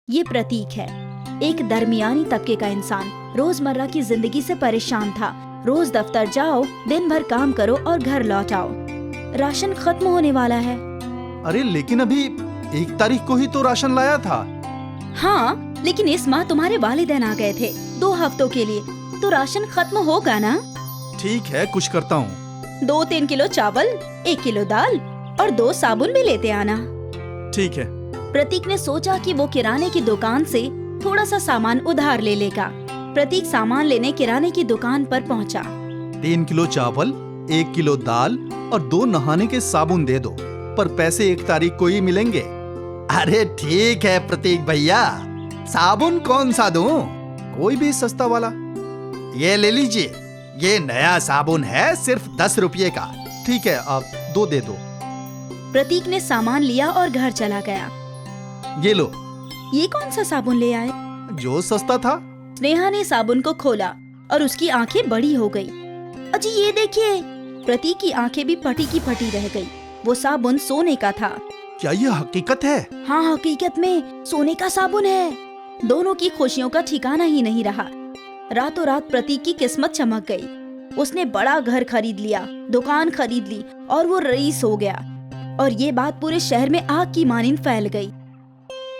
ये प्रतीक है, एक दरमियानी तबके का इंसान। रोजमर्रा की जिंदगी से परेशान था। रोज दफ्तर जाओ, दिन भर काम करो और घर लौट आओ। राशन खत्म होने वाला है। अरे लेकिन अभी 1 तारीख को ही तो राशन लाया था। हाँ, लेकिन इस माह तुम्हारे वालिदैन आ गए थे 2 हफ्तों के लिए, तो राशन खत्म होगा ना। ठीक है, कुछ करता हूँ। 2-3 किलो चावल, 1 किलो दाल और 2 साबुन भी लेते आना। ठीक है। प्रतीक ने सोचा कि वो किराने की दुकान से थोड़ा सा सामान उधार ले लेगा। प्रतीक सामान लेने किराने की दुकान पर पहुंचा। 3 किलो चावल, 1 किलो दाल और 2 नहाने के साबुन दे दो, पर पैसे 1 तारीख को ही मिलेंगे। अरे ठीक है प्रतीक भैया, साबुन कौन सा दूं? कोई भी सस्ता वाला। ये ले लीजिए, ये नया साबुन है, सिर्फ 10 रुपये का। ठीक है, आप 2 दे दो। प्रतीक ने सामान लिया और घर चला गया। ये लो। ये कौन सा साबुन ले आए? जो सस्ता था। स्नेहा ने साबुन को खोला और उसकी आंखें बड़ी हो गई। अजी ये देखिए, प्रतीक की आंखें भी फटी की फटी रह गई। वो साबुन सोने का था। क्या ये हकीकत है? हाँ, हकीकत में सोने का साबुन है। दोनों की खुशियों का ठिकाना ही नहीं रहा। रातों रात प्रतीक की किस्मत चमक गई। उसने बड़ा घर खरीद लिया, दुकान खरीद ली और वो रईस हो गया। और ये बात पूरे शहर में आग की मानिंद फैल गई।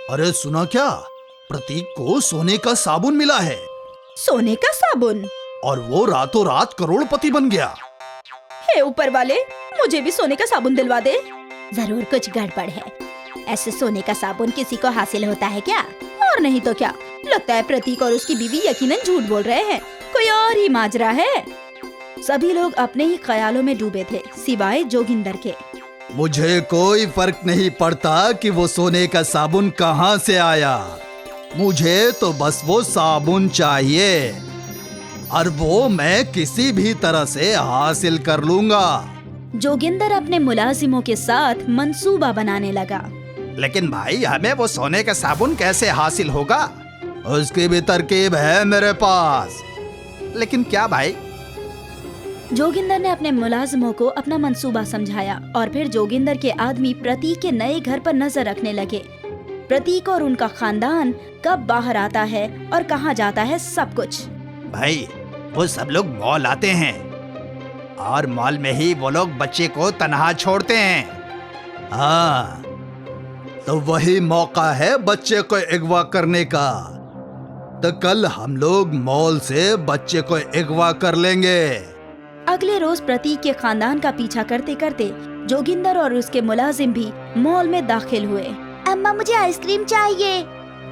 अरे सुना क्या, प्रतीक को सोने का साबुन मिला है। सोने का साबुन? और वो रातों रात करोड़पति बन गया। हे ऊपर वाले, मुझे भी सोने का साबुन दिलवा दे। जरूर कुछ गड़बड़ है। ऐसे सोने का साबुन किसी को हासिल होता है क्या? और नहीं तो क्या, लगता है प्रतीक और उसकी बीवी यकीनन झूठ बोल रहे हैं। कोई और ही माजरा है। सभी लोग अपने ही ख्यालों में डूबे थे, सिवाय जोगिंदर के। मुझे कोई फर्क नहीं पड़ता कि वो सोने का साबुन कहाँ से आया, मुझे तो बस वो साबुन चाहिए, और वो मैं किसी भी तरह से हासिल कर लूंगा। जोगिंदर अपने मुलाजिमों के साथ मंसूबा बनाने लगा। लेकिन भाई, हमें वो सोने का साबुन कैसे हासिल होगा? उसकी भी तरकीब है मेरे पास। लेकिन क्या भाई? जोगिंदर ने अपने मुलाजिमों को अपना मंसूबा समझाया और फिर जोगिंदर के आदमी प्रतीक के नए घर पर नजर रखने लगे। प्रतीक और उनका खानदान कब बाहर आता है और कहाँ जाता है, सब कुछ। भाई, वो सब लोग मॉल आते हैं और मॉल में ही वो लोग बच्चे को तन्हा छोड़ते हैं। हाँ, तो वही मौका है बच्चे को अगवा करने का। तो कल हम लोग मॉल से बच्चे को अगवा कर लेंगे। अगले रोज प्रतीक के खानदान का पीछा करते करते जोगिंदर और उसके मुलाजिम भी मॉल में दाखिल हुए। अम्मा, मुझे आइसक्रीम चाहिए।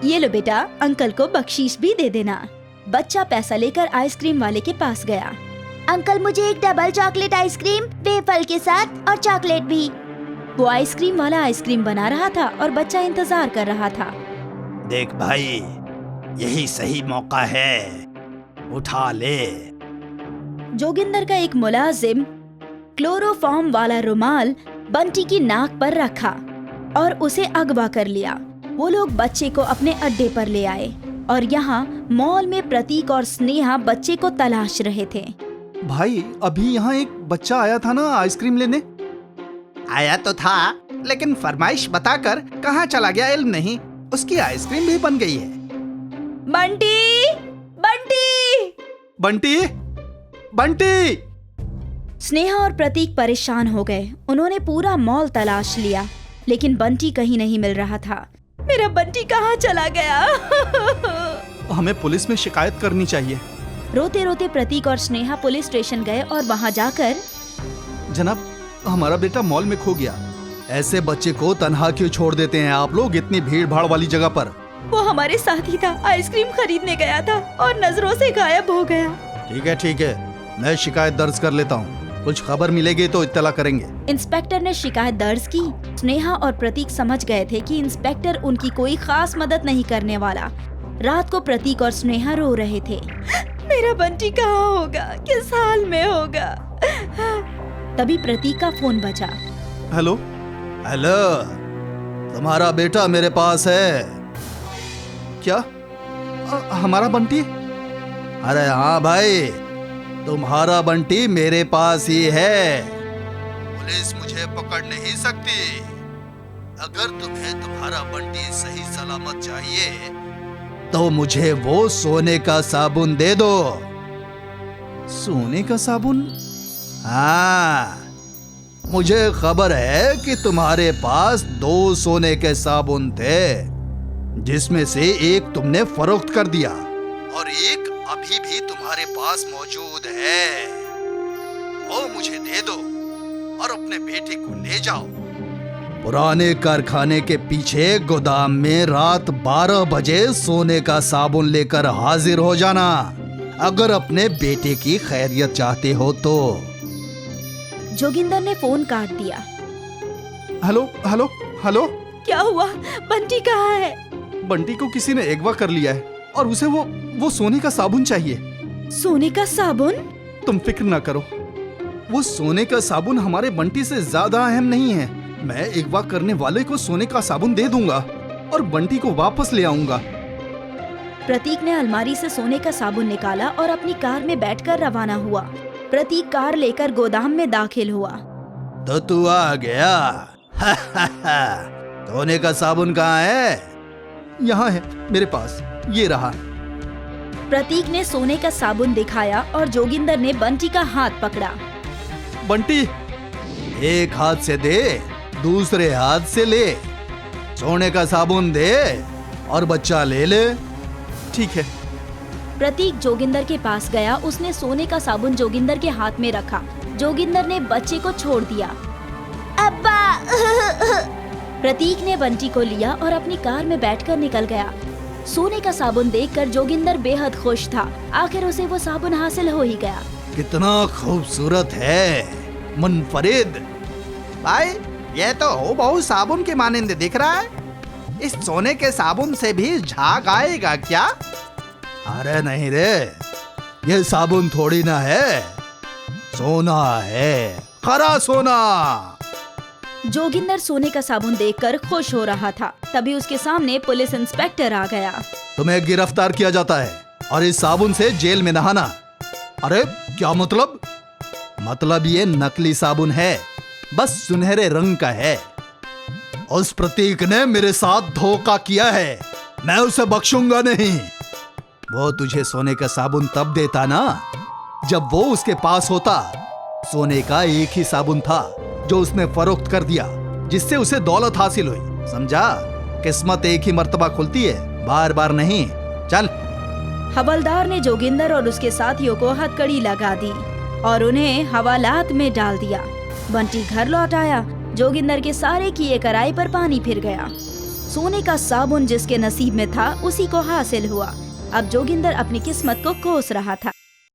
ये लो बेटा, अंकल को बख्शीश भी दे देना। बच्चा पैसा लेकर आइसक्रीम वाले के पास गया। अंकल, मुझे एक डबल चॉकलेट आइसक्रीम, वेफल के साथ और चॉकलेट भी। वो आइसक्रीम वाला आइसक्रीम बना रहा था और बच्चा इंतजार कर रहा था। देख भाई, यही सही मौका है, उठा ले। जोगिंदर का एक मुलाजिम क्लोरोफॉर्म वाला रुमाल बंटी की नाक पर रखा और उसे अगवा कर लिया। वो लोग बच्चे को अपने अड्डे पर ले आए और यहाँ मॉल में प्रतीक और स्नेहा बच्चे को तलाश रहे थे। भाई, अभी यहाँ एक बच्चा आया था ना आइसक्रीम लेने। आया तो था, लेकिन फरमाइश बताकर कहाँ चला गया इल्म नहीं। उसकी आइसक्रीम भी बन गई है। बंटी, बंटी, बंटी, बंटी। स्नेहा और प्रतीक परेशान हो गए। उन्होंने पूरा मॉल तलाश लिया, लेकिन बंटी कहीं नहीं मिल रहा था। मेरा बंटी कहाँ चला गया? हमें पुलिस में शिकायत करनी चाहिए। रोते रोते प्रतीक और स्नेहा पुलिस स्टेशन गए और वहाँ जाकर, जनाब, हमारा बेटा मॉल में खो गया। ऐसे बच्चे को तन्हा क्यों छोड़ देते हैं आप लोग इतनी भीड़ भाड़ वाली जगह पर? वो हमारे साथ ही था, आइसक्रीम खरीदने गया था और नजरों से गायब हो गया। ठीक है, मैं शिकायत दर्ज कर लेता हूँ। कुछ खबर मिलेगी तो इत्तला करेंगे। इंस्पेक्टर ने शिकायत दर्ज की। स्नेहा और प्रतीक समझ गए थे कि इंस्पेक्टर उनकी कोई खास मदद नहीं करने वाला। रात को प्रतीक और स्नेहा रो रहे थे। मेरा बंटी कहाँ होगा, किस हाल में होगा? तभी प्रतीक का फोन बजा। हेलो, तुम्हारा बेटा मेरे पास है। क्या? हमारा बंटी? अरे हाँ भाई, तुम्हारा बंटी मेरे पास ही है। पुलिस मुझे पकड़ नहीं सकती। अगर तुम्हें तुम्हारा बंटी सही सलामत चाहिए तो मुझे वो सोने का साबुन दे दो। सोने का साबुन? हाँ, मुझे खबर है कि तुम्हारे पास 2 सोने के साबुन थे, जिसमें से एक तुमने फरोख्त कर दिया और एक अभी भी तुम्हारे पास मौजूद है। वो मुझे दे दो और अपने बेटे को ले जाओ। पुराने कारखाने के पीछे गोदाम में रात 12 बजे सोने का साबुन लेकर हाजिर हो जाना, अगर अपने बेटे की खैरियत चाहते हो तो। जोगिंदर ने फोन काट दिया। Hello hello hello. क्या हुआ? बंटी कहाँ है? बंटी को किसी ने अगवा कर लिया है और उसे वो सोने का साबुन चाहिए। सोने का साबुन? तुम फिक्र ना करो, वो सोने का साबुन हमारे बंटी से ज्यादा अहम नहीं है। मैं अगवा करने वाले को सोने का साबुन दे दूंगा और बंटी को वापस ले आऊंगा। प्रतीक ने अलमारी से सोने का साबुन निकाला और अपनी कार में बैठकर रवाना हुआ। प्रतीक कार लेकर गोदाम में दाखिल हुआ। तो तू आ गया। सोने का साबुन कहाँ है? यहाँ है मेरे पास, ये रहा। प्रतीक ने सोने का साबुन दिखाया और जोगिंदर ने बंटी का हाथ पकड़ा। बंटी, एक हाथ से दे, दूसरे हाथ से ले। सोने का साबुन दे और बच्चा ले ले। ठीक है। प्रतीक जोगिंदर के पास गया। उसने सोने का साबुन जोगिंदर के हाथ में रखा। जोगिंदर ने बच्चे को छोड़ दिया। अब्बा! प्रतीक ने बंटी को लिया और अपनी कार में बैठकर निकल गया। सोने का साबुन देखकर जोगिंदर बेहद खुश था। आखिर उसे वो साबुन हासिल हो ही गया। कितना खूबसूरत है, मुनफरिद। भाई, ये तो हूबहू साबुन के मानिंद दिख रहा है। इस सोने के साबुन से भी झाग आएगा क्या? अरे नहीं रे, ये साबुन थोड़ी ना है, सोना है, खरा सोना। जोगिंदर सोने का साबुन देखकर खुश हो रहा था। तभी उसके सामने पुलिस इंस्पेक्टर आ गया। तुम्हें गिरफ्तार किया जाता है और इस साबुन से जेल में नहाना। अरे क्या मतलब? मतलब ये नकली साबुन है, बस सुनहरे रंग का है। उस प्रतीक ने मेरे साथ धोखा किया है, मैं उसे बख्शूंगा नहीं। वो तुझे सोने का साबुन तब देता ना जब वो उसके पास होता। सोने का एक ही साबुन था जो उसने फरोख्त कर दिया, जिससे उसे दौलत हासिल हुई। समझा? किस्मत एक ही मर्तबा खुलती है, बार बार नहीं। चल। हवलदार ने जोगिंदर और उसके साथियों को हथकड़ी लगा दी और उन्हें हवालात में डाल दिया। बंटी घर लौट आया। जोगिंदर के सारे किए कराए पर पानी फिर गया। सोने का साबुन जिसके नसीब में था उसी को हासिल हुआ। अब जोगिंदर अपनी किस्मत को कोस रहा था।